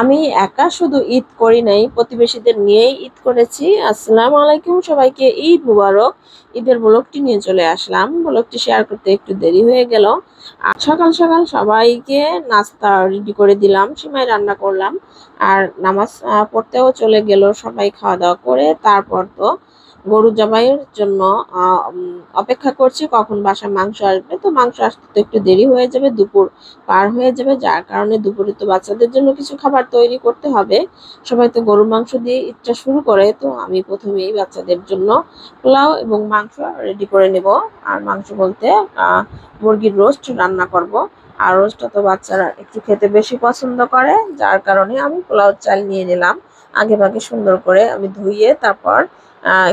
আমি একা শুধু ঈদ করি নাই, প্রতিবেশীদের নিয়েই ঈদ করেছি। আসসালামু আলাইকুম সবাইকে, ঈদ মুবারক। ঈদের ব্লগটি নিয়ে চলে আসলাম। ব্লগটি শেয়ার করতে একটু দেরি হয়ে গেল। আর সকাল সকাল সবাইকে নাস্তা রেডি করে দিলাম, সিমাই রান্না করলাম। আর নামাজ পড়তেও চলে গেল সবাই, খাওয়া দাওয়া করে। তারপর তো গরু জবাইয়ের জন্য অপেক্ষা করছি কখন বাসায় মাংস আসবে। তো মাংস আসতে তো একটু দেরি হয়ে যাবে, দুপুর পার হয়ে যাবে, যার কারণে দুপুরে তো বাচ্চাদের জন্য কিছু খাবার তৈরি করতে হবে। সবাই তো গরুর মাংস দিয়ে ঈদটা শুরু করে, তো আমি প্রথমেই বাচ্চাদের জন্য পোলাও এবং মাংস রেডি করে নেব। আর মাংস বলতে মুরগির রোস্ট রান্না করব। আর রোস্টটা তো বাচ্চারা একটু খেতে বেশি পছন্দ করে, যার কারণে আমি পোলাও চাল নিয়ে নিলাম। আগে ভাগে সুন্দর করে আমি ধুয়ে তারপর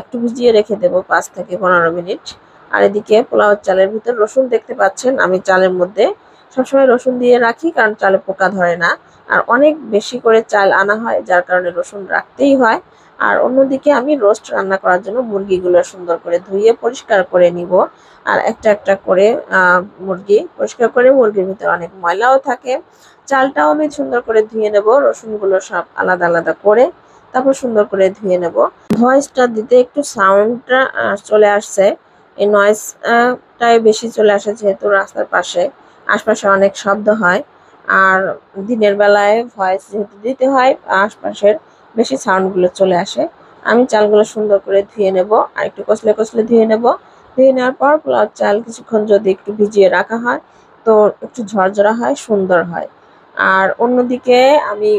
একটু ভিজিয়ে রেখে দেবো 5 থেকে 15 মিনিট। আর এদিকে পোলাও চালের ভিতর রসুন দেখতে পাচ্ছেন, আমি চালের মধ্যে সবসময় রসুন দিয়ে রাখি, কারণ চালে পোকা ধরে না। আর অনেক বেশি করে চাল আনা হয়, যার কারণে রসুন রাখতেই হয়। আর অন্যদিকে আমি রোস্ট রান্না করার জন্য মুরগিগুলো সুন্দর করে ধুয়ে পরিষ্কার করে নিব। আর একটা একটা করে মুরগি পরিষ্কার করে, মুরগির ভিতরে অনেক ময়লাও থাকে। চালটাও আমি সুন্দর করে ধুয়ে নেব, রসুনগুলো সব আলাদা আলাদা করে তারপর সুন্দর করে ধুয়ে নেব। ভয়েসটা দিতে একটু সাউন্ডটা চলে আসছে, এই নয়েজটাই বেশি চলে আসে যেহেতু রাস্তার পাশে, আশপাশে অনেক শব্দ হয়। আর দিনের বেলায় ভয়েস যেহেতু দিতে হয়, আশপাশের বেশি সাউন্ডগুলো চলে আসে। আমি চালগুলো সুন্দর করে ধুয়ে নেব, আর একটু কষলে কষলে ধুয়ে নেব। ধুয়ে নেওয়ার পর পোলাও চাল কিছুক্ষণ যদি একটু ভিজিয়ে রাখা হয় তো একটু ঝরঝরা হয়, সুন্দর হয়। আর অন্যদিকে আমি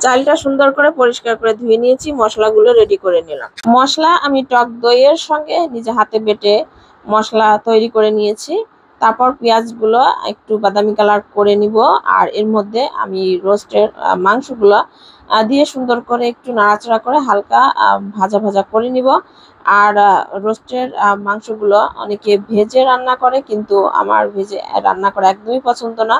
চালটা সুন্দর করে পরিষ্কার করে ধুয়ে নিয়েছি, মশলাগুলো রেডি করে নিলাম। মশলা আমি টক দইয়ের সঙ্গে নিজে হাতে বেটে মশলা তৈরি করে নিয়েছি। তারপর পেঁয়াজগুলো একটু বাদামি কালার করে নিব। আর এর মধ্যে আমি রোস্টের মাংসগুলো দিয়ে সুন্দর করে একটু নাড়াচাড়া করে হালকা ভাজা ভাজা করে নিব। আর রোস্টের মাংসগুলো অনেকে ভেজে রান্না করে, কিন্তু আমার ভেজে রান্না করা একদমই পছন্দ না।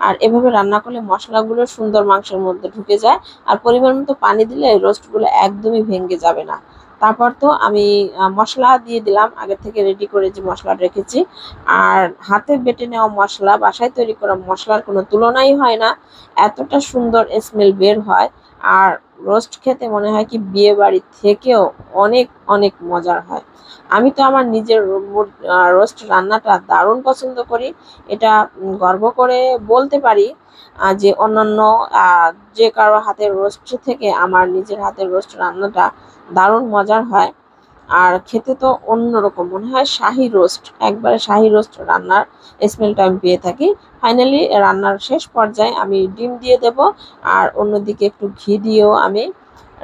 আর এভাবে রান্না করলে মশলাগুলো সুন্দর মাংসের মধ্যে ঢুকে যায়। আর পরিমাণ মতো পানি দিলে রোস্টগুলো একদমই ভেঙে যাবে না। তারপর তো আমি মশলা দিয়ে দিলাম, আগে থেকে রেডি করে যে মশলা রেখেছি। আর হাতে বেটে নেওয়া মশলা, বাসায় তৈরি করা মশলার কোনো তুলনাই হয় না, এতটা সুন্দর স্মেল বের হয়। আর রোস্ট খেতে মনে হয় কি বিয়ে বাড়ি থেকেও অনেক অনেক মজার হয়। আমি তো আমার নিজের রোস্ট রান্নাটা দারুণ পছন্দ করি, এটা গর্ব করে বলতে পারি যে অন্যান্য যে কারো হাতের রোস্ট থেকে আমার নিজের হাতের রোস্ট রান্নাটা দারুণ মজার হয়। আর খেতে তো অন্যরকম মনে হয়, শাহী রোস্ট, একবারে শাহী রোস্ট রান্নার স্মেলটা আমি পেয়ে থাকি। ফাইনালি রান্নার শেষ পর্যায়ে আমি ডিম দিয়ে দেব, আর অন্যদিকে একটু ঘি দিয়েও আমি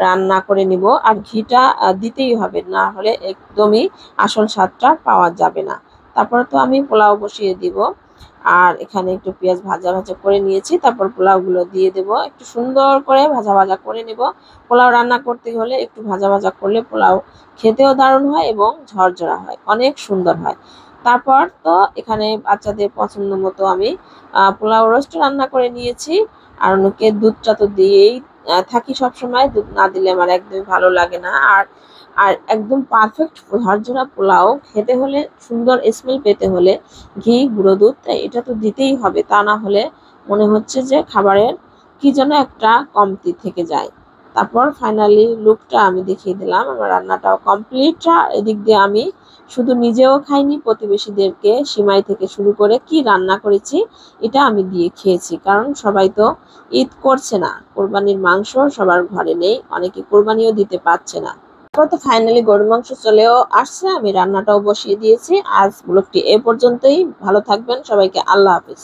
রান্না করে নিব। আর ঘিটা দিতেই হবে, না হলে একদমই আসল স্বাদটা পাওয়া যাবে না। তারপরে তো আমি পোলাও বসিয়ে দিব। আর এখানে একটু পেঁয়াজ ভাজা ভাজা করে নিয়েছি, তারপর পোলাওগুলো দিয়ে দেব, একটু সুন্দর করে ভাজা ভাজা করে নেব। পোলাও রান্না করতে হলে একটু ভাজা ভাজা করলে পোলাও খেতেও দারুণ হয় এবং ঝরঝরা হয়, অনেক সুন্দর হয়। তারপর তো এখানে বাচ্চাদের পছন্দ মতো আমি পোলাও রোস্ট রান্না করে নিয়েছি। আর অন্যকে দুধটা তো দিয়েই থাকি সবসময়, দুধ না দিলে আমার একদমই ভালো লাগে না। আর আর একদম পারফেক্ট ঝরঝরা পোলাও খেতে হলে, সুন্দর স্মেল পেতে হলে ঘি, গুঁড়ো দুধ, তাই এটা তো দিতেই হবে, তা না হলে মনে হচ্ছে যে খাবারের কি যেন একটা কমতি থেকে যায়। তারপর ফাইনালি লুকটা আমি দেখিয়ে দিলাম, আমার রান্নাটাও কমপ্লিট। এদিক দিয়ে আমি শুধু নিজেও খাইনি, প্রতিবেশীদেরকে সিমাই থেকে শুরু করে কি রান্না করেছি এটা আমি দিয়ে খেয়েছি, কারণ সবাই তো ঈদ করছে না, কোরবানির মাংস সবার ঘরে নেই, অনেকে কোরবানিও দিতে পারছে না। তারপর তো ফাইনালি গরুর মাংস চলেও আসছে, আমি রান্নাটাও বসিয়ে দিয়েছি। আজ ব্লগটি এ পর্যন্তই, ভালো থাকবেন সবাইকে, আল্লাহ হাফিজ।